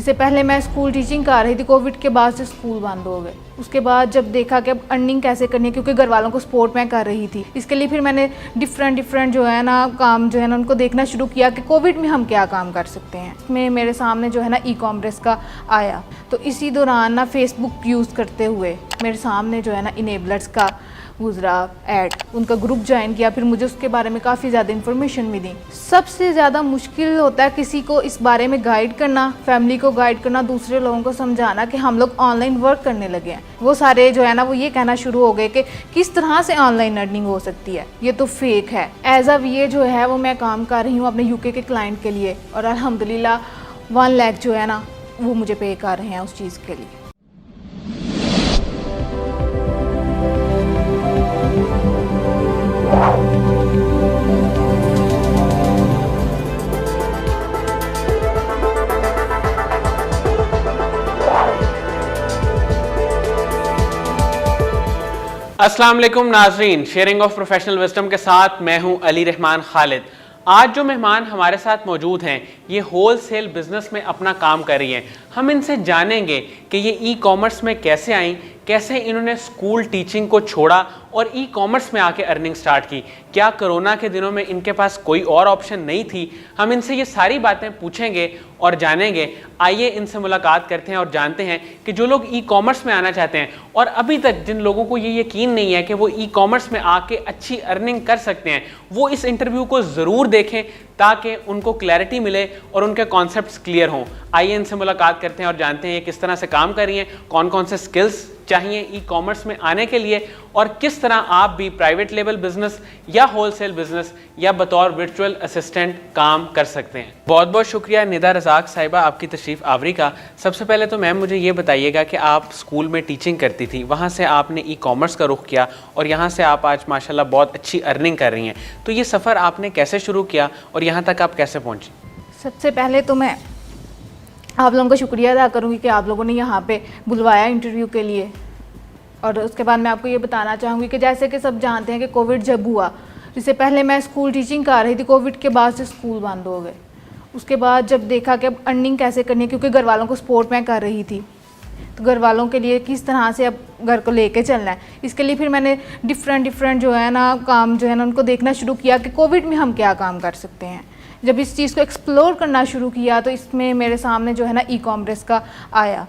इससे पहले मैं स्कूल टीचिंग कर रही थी, कोविड के बाद से स्कूल बंद हो गए। उसके बाद जब देखा कि अब अर्निंग कैसे करनी है, क्योंकि घर वालों को सपोर्ट मैं कर रही थी, इसके लिए फिर मैंने डिफरेंट जो है ना काम जो है ना उनको देखना शुरू किया कि कोविड में हम क्या काम कर सकते हैं। इसमें मेरे सामने जो है ना ई-कॉमर्स का आया, तो इसी दौरान ना फेसबुक यूज़ करते हुए मेरे सामने जो है ना इनेबलर्स का गुजरा ऐड, उनका ग्रुप ज्वाइन किया, फिर मुझे उसके बारे में काफ़ी ज़्यादा इन्फॉर्मेशन मिली। सबसे ज़्यादा मुश्किल होता है किसी को इस बारे में गाइड करना, फैमिली को गाइड करना, दूसरे लोगों को समझाना कि हम लोग ऑनलाइन वर्क करने लगे हैं। वो सारे जो है ना वो ये कहना शुरू हो गए कि किस तरह से ऑनलाइन अर्निंग हो सकती है, ये तो फेक है। एज अ वीए जो है वो मैं काम कर रही हूँ अपने यूके के क्लाइंट के लिए, और अल्हम्दुलिल्लाह 1 लाख जो है ना वो मुझे पे कर रहे हैं उस चीज़ के लिए। अस्सलाम वालेकुम नाजरीन, शेयरिंग ऑफ प्रोफेशनल विजडम के साथ मैं हूं अली रहमान खालिद। आज जो मेहमान हमारे साथ मौजूद हैं ये होल सेल बिजनेस में अपना काम कर रही हैं। हम इनसे जानेंगे कि ये ई कॉमर्स में कैसे आई, कैसे इन्होंने स्कूल टीचिंग को छोड़ा और ई कॉमर्स में आके अर्निंग स्टार्ट की। क्या कोरोना के दिनों में इनके पास कोई और ऑप्शन नहीं थी? हम इनसे ये सारी बातें पूछेंगे और जानेंगे। आइए इनसे मुलाकात करते हैं और जानते हैं कि जो लोग ई कॉमर्स में आना चाहते हैं और अभी तक जिन लोगों को ये यकीन नहीं है कि वो ई कॉमर्स में आके अच्छी अर्निंग कर सकते हैं, वो इस इंटरव्यू को ज़रूर देखें ताकि उनको क्लैरिटी मिले और उनके कॉन्सेप्ट्स क्लियर हों। आइए इनसे मुलाकात करते हैं और जानते हैं ये किस तरह से काम कर रही हैं, कौन कौन से स्किल्स चाहिए ई कॉमर्स में आने के लिए, और किस तरह आप भी प्राइवेट लेवल बिजनेस या होलसेल बिजनेस या बतौर वर्चुअल असिस्टेंट काम कर सकते हैं। बहुत बहुत शुक्रिया निदा रज़ाक साहिबा आपकी तशरीफ़ आवरी का। सबसे पहले तो मैम मुझे ये बताइएगा कि आप स्कूल में टीचिंग करती थी, वहाँ से आपने ई कॉमर्स का रुख किया और यहाँ से आप आज माशाल्लाह बहुत अच्छी अर्निंग कर रही हैं। तो ये सफ़र आपने कैसे शुरू किया और यहाँ तक आप कैसे पहुँची? सबसे पहले तो मैं आप लोगों का शुक्रिया अदा करूँगी कि आप लोगों ने यहाँ पे बुलवाया इंटरव्यू के लिए। और उसके बाद मैं आपको ये बताना चाहूँगी कि जैसे कि सब जानते हैं कि कोविड जब हुआ, इससे पहले मैं स्कूल टीचिंग कर रही थी, कोविड के बाद से स्कूल बंद हो गए। उसके बाद जब देखा कि अब अर्निंग कैसे करनी है, क्योंकि घर वालों को सपोर्ट मैं कर रही थी, तो घर वालों के लिए किस तरह से अब घर को लेके चलना है, इसके लिए फिर मैंने डिफरेंट जो है ना काम जो है ना उनको देखना शुरू किया कि कोविड में हम क्या काम कर सकते हैं। जब इस चीज़ को एक्सप्लोर करना शुरू किया तो इसमें मेरे सामने जो है ना ई कॉमर्स का आया।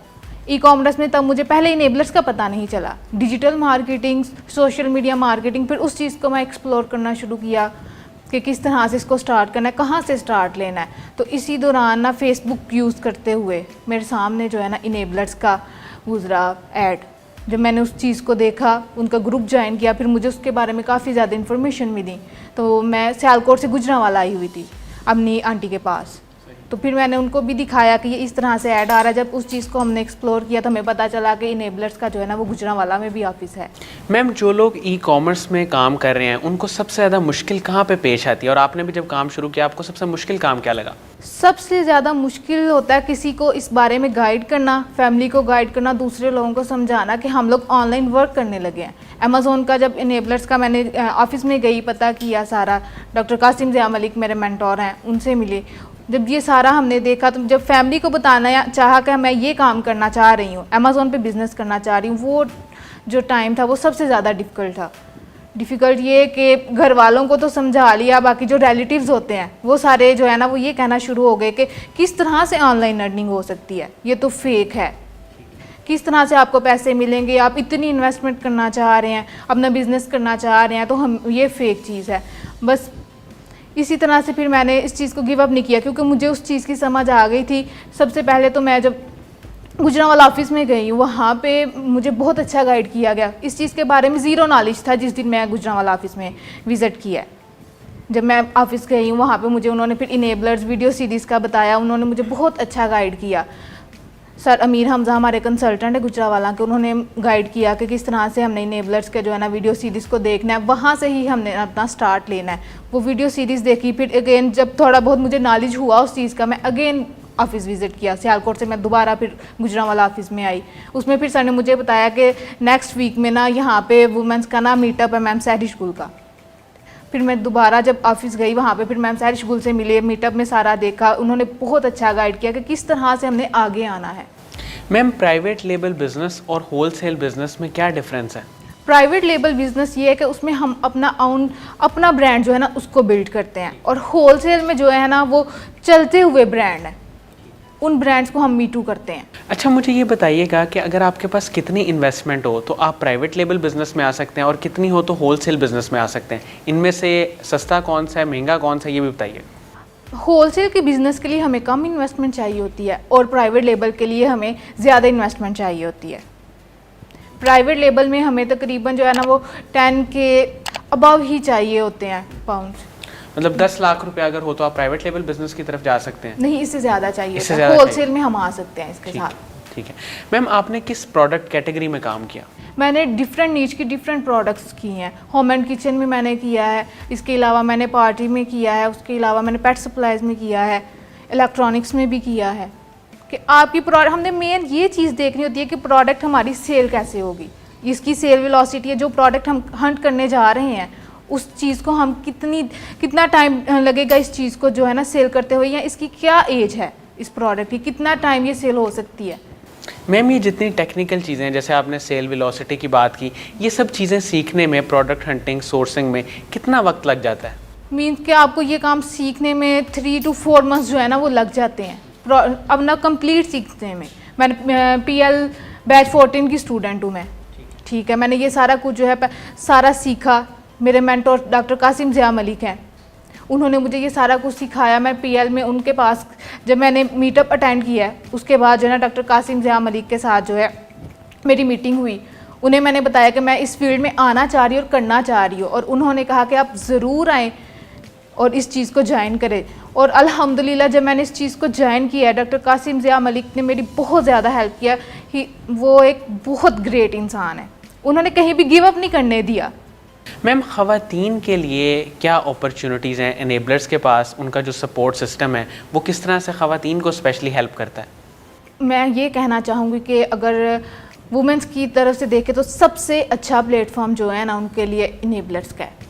ई कॉमर्स में तब मुझे पहले इनेबलर्स का पता नहीं चला, digital marketing, social media marketing, फिर उस चीज़ को मैं एक्सप्लोर करना शुरू किया कि किस तरह से इसको स्टार्ट करना है, कहाँ से स्टार्ट लेना है। तो इसी दौरान ना फेसबुक यूज़ करते हुए मेरे सामने जो है ना इनेबलर्स का गुजरा ऐड। जब मैंने उस चीज़ को देखा, उनका ग्रुप ज्वाइन किया, फिर मुझे उसके बारे में काफ़ी ज़्यादा इन्फॉर्मेशन मिली। तो मैं सियालकोट से गुजरांवाला आई हुई थी अपनी आंटी के पास, तो फिर मैंने उनको भी दिखाया कि ये इस तरह से ऐड आ रहा है। जब उस चीज़ को हमने एक्सप्लोर किया तो हमें पता चला कि इनेबलर्स का जो है ना वो गुजरांवाला में भी ऑफिस है। मैम जो लोग ई कॉमर्स में काम कर रहे हैं उनको सबसे ज़्यादा मुश्किल कहाँ पे पेश आती है, और आपने भी जब काम शुरू किया आपको सबसे मुश्किल काम क्या लगा? सबसे ज़्यादा मुश्किल होता है किसी को इस बारे में गाइड करना, फैमिली को गाइड करना, दूसरे लोगों को समझाना कि हम लोग ऑनलाइन वर्क करने लगे हैं। अमेज़ोन का जब इनेबलर्स का मैंने ऑफिस में गई, पता किया सारा, डॉक्टर कासिम ज़िया मलिक मेरे मेंटोर हैं, उनसे मिले। जब ये सारा हमने देखा तो जब फैमिली को बताना चाहा कि मैं ये काम करना चाह रही हूँ, अमेज़ोन पे बिज़नेस करना चाह रही हूँ, वो जो टाइम था वो सबसे ज़्यादा डिफ़िकल्ट था। डिफ़िकल्ट ये कि घर वालों को तो समझा लिया, बाकी जो रिलेटिव्स होते हैं वो सारे जो है ना वो ये कहना शुरू हो गए कि किस तरह से ऑनलाइन अर्निंग हो सकती है, ये तो फेक है, किस तरह से आपको पैसे मिलेंगे, आप इतनी इन्वेस्टमेंट करना चाह रहे हैं, अपना बिज़नेस करना चाह रहे हैं, तो हम ये फेक चीज़ है। बस इसी तरह से फिर मैंने इस चीज़ को गिव अप नहीं किया, क्योंकि मुझे उस चीज़ की समझ आ गई थी। सबसे पहले तो मैं जब गुजरांवाला ऑफिस में गई, वहाँ पे मुझे बहुत अच्छा गाइड किया गया। इस चीज़ के बारे में ज़ीरो नॉलेज था जिस दिन मैं गुजरांवाला ऑफिस में विज़िट किया। जब मैं ऑफिस गई हूँ वहाँ पे मुझे उन्होंने फिर इनेबलर्स वीडियो सीरीज़ का बताया, उन्होंने मुझे बहुत अच्छा गाइड किया। सर अमीर हमज़ा हमारे कंसल्टेंट है गुजरांवाला के, उन्होंने गाइड किया कि किस तरह से हमने इनेबलर्स के जो है ना वीडियो सीरीज़ को देखना है, वहाँ से ही हमने अपना स्टार्ट लेना है। वो वीडियो सीरीज़ देखी, फिर अगेन जब थोड़ा बहुत मुझे नॉलेज हुआ उस चीज़ का, मैं अगेन ऑफिस विज़िट किया। सियालकोट से मैं दोबारा फिर गुजरांवाला ऑफिस में आई। उसमें फिर सर ने मुझे बताया कि नेक्स्ट वीक में ना यहाँ पे वुमेंस का ना मीटअप है मैम सहरी स्कूल का, फिर मैं दोबारा जब ऑफिस गई वहाँ पे फिर मैम सारिश गुल से मिले, मीटअप में सारा देखा, उन्होंने बहुत अच्छा गाइड किया कि किस तरह से हमने आगे आना है। मैम प्राइवेट लेबल बिजनेस और होलसेल बिजनेस में क्या डिफरेंस है? प्राइवेट लेबल बिजनेस ये है कि उसमें हम अपना ब्रांड जो है ना उसको बिल्ड करते हैं, और होलसेल में जो है ना वो चलते हुए ब्रांड है, उन ब्रांड्स को हम मीटू करते हैं। अच्छा, मुझे ये बताइएगा कि अगर आपके पास कितनी इन्वेस्टमेंट हो तो आप प्राइवेट लेबल बिजनेस में आ सकते हैं और कितनी हो तो होलसेल बिजनेस में आ सकते हैं। इनमें से सस्ता कौन सा है, महंगा कौन सा है, ये भी बताइए। होलसेल के बिज़नेस के लिए हमें कम इन्वेस्टमेंट चाहिए होती है और प्राइवेट लेबल के लिए हमें ज़्यादा इन्वेस्टमेंट चाहिए होती है। प्राइवेट लेबल में हमें तकरीबन जो है ना वो 10 के अबव ही चाहिए होते हैं पाउंड्स। मतलब 10 लाख रुपए अगर हो तो आप प्राइवेट लेबल बिजनेस की तरफ जा सकते हैं? नहीं, इससे ज़्यादा चाहिए इससे होता है। ज़्यादा होलसेल में हम आ सकते हैं इसके साथ। ठीक है। मैम आपने किस प्रोडक्ट कैटेगरी में काम किया? मैंने डिफरेंट नीच की डिफरेंट प्रोडक्ट्स की हैं। होम एंड किचन में मैंने किया है, इसके अलावा मैंने पार्टी में किया है, उसके अलावा मैंने पेट सप्लाईज में किया है, इलेक्ट्रॉनिक्स में भी किया है। कि आपकी प्रोडक्ट, हमने मेन ये चीज़ देखनी होती है कि प्रोडक्ट हमारी सेल कैसे होगी, इसकी सेल वेलोसिटी है, जो प्रोडक्ट हम हंट करने जा रहे हैं उस चीज़ को हम कितना टाइम लगेगा इस चीज़ को जो है ना सेल करते हुए, या इसकी क्या एज है इस प्रोडक्ट की, कितना टाइम ये सेल हो सकती है। मैम ये जितनी टेक्निकल चीज़ें हैं, जैसे आपने सेल वेलोसिटी की बात की, ये सब चीज़ें सीखने में, प्रोडक्ट हंटिंग, सोर्सिंग में कितना वक्त लग जाता है? मीन्स कि आपको ये काम सीखने में 3 to 4 मंथ्स जो है ना वो लग जाते हैं अब ना कंप्लीट सीखने में। मैंने PL बैच 14 की स्टूडेंट हूँ मैं, ठीक है। मैंने ये सारा कुछ जो है सारा सीखा। मेरे मेंटोर डॉक्टर कासिम ज़िया मलिक हैं, उन्होंने मुझे ये सारा कुछ सिखाया। मैं PL में उनके पास जब मैंने मीटअप अटेंड किया है उसके बाद जो है ना डॉक्टर कासिम ज़िया मलिक के साथ जो है मेरी मीटिंग हुई। उन्हें मैंने बताया कि मैं इस फील्ड में आना चाह रही हूँ और करना चाह रही हूँ, और उन्होंने कहा कि आप ज़रूर आएँ और इस चीज़ को ज्वाइन करें। और अल्हम्दुलिल्लाह जब मैंने इस चीज़ को ज्वाइन किया, डॉक्टर कासिम ज़िया मलिक ने मेरी बहुत ज़्यादा हेल्प किया। वो एक बहुत ग्रेट इंसान है, उन्होंने कहीं भी गिव अप नहीं करने दिया। मैम ख़वातीन के लिए क्या अपॉर्चुनिटीज़ हैं इनेबलर्स के पास? उनका जो सपोर्ट सिस्टम है वो किस तरह से ख़वातीन को स्पेशली हेल्प करता है? मैं ये कहना चाहूँगी कि अगर वुमेंस की तरफ से देखें तो सबसे अच्छा प्लेटफॉर्म जो है ना उनके लिए इनेबलर्स का है।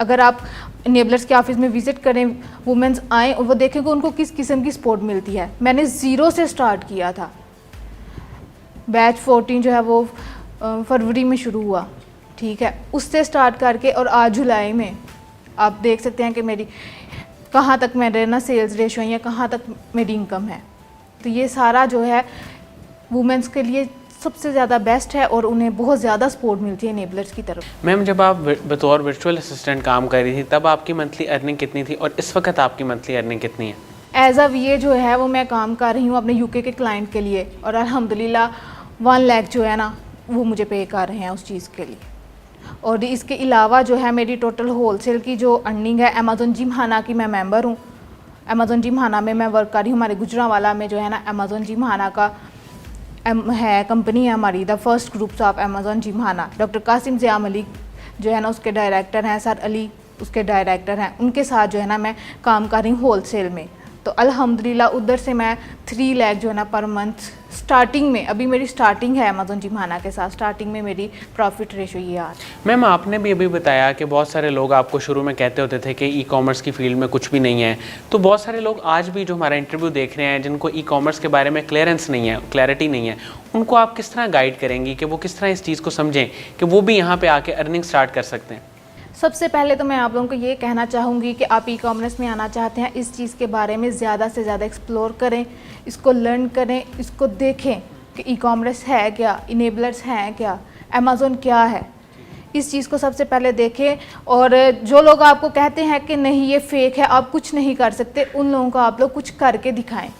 अगर आप इनेबलर्स के ऑफिस में विज़िट करें, वुमेंस आएँ और वो देखें कि उनको किस किस्म की सपोर्ट मिलती है। मैंने ज़ीरो से स्टार्ट किया था, बैच 14 जो है वो फरवरी में शुरू हुआ, ठीक है। उससे स्टार्ट करके और आज जुलाई में आप देख सकते हैं कि मेरी कहाँ तक मेरे ना सेल्स रेशो या कहाँ तक मेरी इनकम है। तो ये सारा जो है वुमेंस के लिए सबसे ज़्यादा बेस्ट है और उन्हें बहुत ज़्यादा सपोर्ट मिलती है इनेबलर्स की तरफ। मैम जब आप बतौर वर्चुअल असिस्टेंट काम कर रही थी तब आपकी मंथली अर्निंग कितनी थी और इस वक्त आपकी मंथली अर्निंग कितनी है? एज अ VA जो है वो मैं काम कर रही हूँ अपने UK के क्लाइंट के लिए, और अल्हम्दुलिल्लाह 1 लाख जो है ना वो मुझे पे कर रहे हैं उस चीज़ के लिए। और इसके अलावा जो है मेरी टोटल होलसेल की जो अर्निंग है, अमेज़न जिमखाना की मैं मेंबर हूँ। अमेज़न जिमखाना में मैं वर्क कर रही हूँ। हमारे गुजरांवाला में जो है ना अमेज़न जिमखाना का है कंपनी है हमारी, the first groups of Amazon Gymkhana. Doctor Qasim Zia Malik जो है ना उसके डायरेक्टर हैं, सर अली उसके डायरेक्टर हैं, उनके साथ जो है ना मैं काम कर रही हूँ होलसेल में। तो अल्हम्दुलिल्लाह उधर से मैं 3 लाख जो है ना पर मंथ स्टार्टिंग में, अभी मेरी स्टार्टिंग है अमेज़न जिमखाना के साथ, स्टार्टिंग में मेरी प्रॉफिट रेशो ये आ रही है। मैम आपने भी अभी बताया कि बहुत सारे लोग आपको शुरू में कहते होते थे कि ई-कॉमर्स की फील्ड में कुछ भी नहीं है, तो बहुत सारे लोग आज भी जो हमारा इंटरव्यू देख रहे हैं जिनको ई-कॉमर्स के बारे में क्लियरेंस नहीं है, क्लैरिटी नहीं है, उनको आप किस तरह गाइड करेंगी कि वो किस तरह इस चीज़ को समझें कि वो भी यहाँ पर आके अर्निंग स्टार्ट कर सकते हैं? सबसे पहले तो मैं आप लोगों को ये कहना चाहूँगी कि आप ई-कॉमर्स में आना चाहते हैं, इस चीज़ के बारे में ज़्यादा से ज़्यादा एक्सप्लोर करें, इसको लर्न करें, इसको देखें कि ई-कॉमर्स है क्या, इनेबलर्स हैं क्या, अमेज़न क्या है। इस चीज़ को सबसे पहले देखें। और जो लोग आपको कहते हैं कि नहीं ये फेक है, आप कुछ नहीं कर सकते, उन लोगों को आप लोग कुछ करके दिखाएं।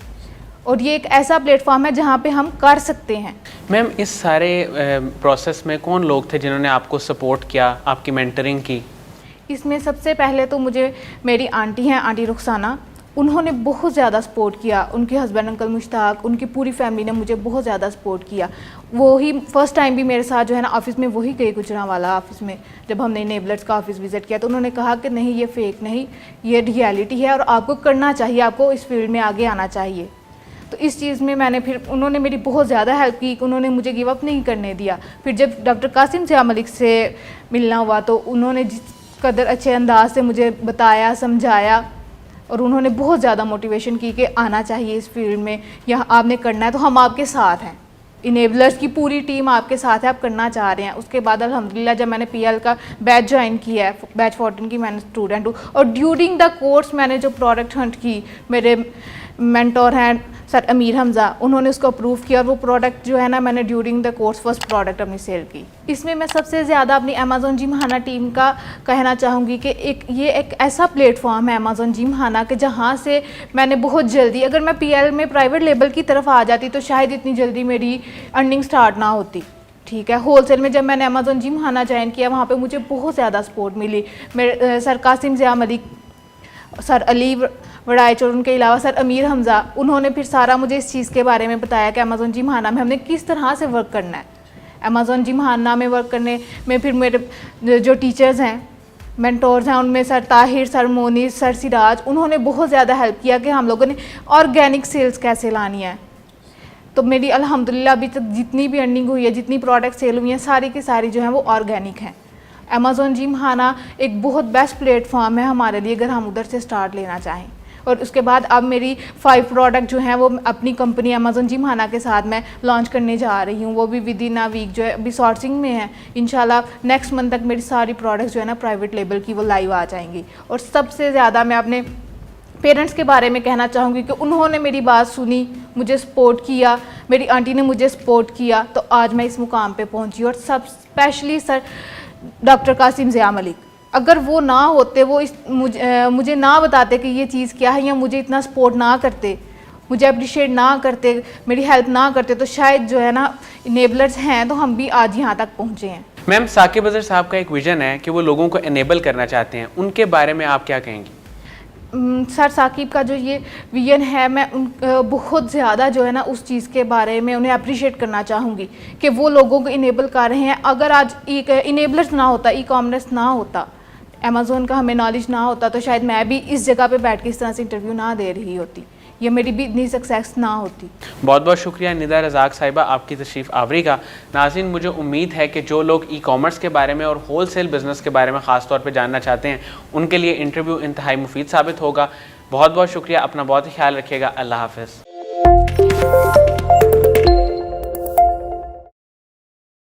और ये एक ऐसा प्लेटफॉर्म है जहाँ पे हम कर सकते हैं। मैम इस सारे प्रोसेस में कौन लोग थे जिन्होंने आपको सपोर्ट किया, आपकी मेंटरिंग की? इसमें सबसे पहले तो मुझे मेरी आंटी हैं, आंटी रुखसाना, उन्होंने बहुत ज़्यादा सपोर्ट किया। उनके हस्बैंड अंकल मुश्ताक, उनकी पूरी फैमिली ने मुझे बहुत ज़्यादा सपोर्ट किया। वो ही फर्स्ट टाइम भी मेरे साथ जो है ना ऑफिस में वही गए गुजरांवाला ऑफिस में, जब हमने इनेबलर्स का ऑफिस विज़िट किया तो उन्होंने कहा कि नहीं ये फेक नहीं, ये रियलिटी है और आपको करना चाहिए, आपको इस फील्ड में आगे आना चाहिए। तो इस चीज़ में मैंने फिर उन्होंने मेरी बहुत ज़्यादा हेल्प की, उन्होंने मुझे गिव अप नहीं करने दिया। फिर जब डॉक्टर कासिम ज़िया मलिक से मिलना हुआ तो उन्होंने कदर अच्छे अंदाज से मुझे बताया, समझाया, और उन्होंने बहुत ज़्यादा मोटिवेशन की कि आना चाहिए इस फील्ड में, यहाँ आपने करना है, तो हम आपके साथ हैं। इनेबलर्स की पूरी टीम आपके साथ है, आप करना चाह रहे हैं। उसके बाद अल्हम्दुलिल्लाह जब मैंने पीएल का बैच ज्वाइन किया है, बैच 14 की मैंने स्टूडेंट हूँ, और ड्यूरिंग द कोर्स मैंने जो प्रोडक्ट हंट की, मेरे मेंटोर हैं सर अमीर हमज़ा, उन्होंने उसको अप्रूव किया, और वो प्रोडक्ट जो है ना मैंने during the course first product अपनी सेल की। इसमें मैं सबसे ज़्यादा अपनी अमेज़ॉन जिमखाना टीम का कहना चाहूँगी कि ये एक ऐसा प्लेटफॉर्म है अमेज़ॉन जिमखाना के, जहाँ से मैंने बहुत जल्दी, अगर मैं पीएल में प्राइवेट लेबल की तरफ आ जाती तो शायद इतनी जल्दी मेरी अर्निंग स्टार्ट ना होती। ठीक है, होलसेल में जब मैंने अमेज़ॉन जिमखाना ज्वाइन किया, वहाँ पे मुझे बहुत ज़्यादा सपोर्ट मिली। मेरे सर कासिम ज़िया मलिक, सर अली वड़ाइच, और उनके अलावा सर अमीर हमज़ा, उन्होंने फिर सारा मुझे इस चीज़ के बारे में बताया कि अमेज़ॉन जिमखाना में हमने किस तरह से वर्क करना है। अमेज़ॉन जिमखाना में वर्क करने में फिर मेरे जो टीचर्स हैं, मेंटोर्स हैं, उनमें sir Tahir, sir Monis, sir Siraj, उन्होंने बहुत ज़्यादा हेल्प किया कि हम लोगों ने ऑर्गेनिक सेल्स कैसे लानी है। तो मेरी अल्हम्दुलिल्लाह अभी तक जितनी भी अर्निंग हुई है, जितनी प्रोडक्ट सेल हुई हैं, सारी की सारी जो हैं वो ऑर्गेनिक हैं। अमेज़ॉन जिमखाना एक बहुत बेस्ट प्लेटफॉर्म है हमारे लिए, अगर हम उधर से स्टार्ट लेना चाहें। और उसके बाद अब मेरी 5 प्रोडक्ट जो हैं वो अपनी कंपनी अमेज़ॉन जिमखाना के साथ मैं लॉन्च करने जा रही हूँ, वो भी विद इन अ वीक जो है अभी सोर्सिंग में है। इंशाल्लाह नेक्स्ट मंथ तक मेरी सारी प्रोडक्ट्स जो है ना प्राइवेट लेबल की वो लाइव आ जाएंगी। और सबसे ज़्यादा मैं अपने पेरेंट्स के बारे में कहना चाहूँगी कि उन्होंने मेरी बात सुनी, मुझे सपोर्ट किया, मेरी आंटी ने मुझे सपोर्ट किया, तो आज मैं इस मुकाम पे पहुँची। और सब specially sir doctor Qasim Zia Malik, अगर वो ना होते, वो मुझे ना बताते कि ये चीज़ क्या है, या मुझे इतना सपोर्ट ना करते, मुझे अप्रिशिएट ना करते, मेरी हेल्प ना करते, तो शायद जो है ना इनेबलर्स हैं तो हम भी आज यहाँ तक पहुँचे हैं। मैम, साकिब अज़हर साहब का एक विजन है कि वो लोगों को इनेबल करना चाहते हैं, उनके बारे में आप क्या कहेंगी? सर साकिब का जो ये विजन है, मैं बहुत ज़्यादा जो है ना उस चीज़ के बारे में उन्हें अप्रिशिएट करना चाहूँगी कि वो लोगों को इनेबल कर रहे हैं। अगर आज इनेबलर्स ना होता, ई कॉमर्स ना होता, अमेज़ॉन का हमें नॉलेज ना होता, तो शायद मैं भी इस जगह पे बैठ के इस तरह से इंटरव्यू ना दे रही होती, या मेरी भी इतनी सक्सेस ना होती। बहुत बहुत शुक्रिया निदा रज़ाक साहिबा आपकी तशरीफ़ आवरी का। नाज़रीन, मुझे उम्मीद है कि जो लोग ई कॉमर्स के बारे में और होलसेल बिज़नेस के बारे में ख़ास तौर पे जानना चाहते हैं, उनके लिए इंटरव्यू इंतहाई मुफीद साबित होगा। बहुत बहुत शुक्रिया, अपना बहुत ही ख्याल रखिएगा। अल्लाह हाफ़िज़।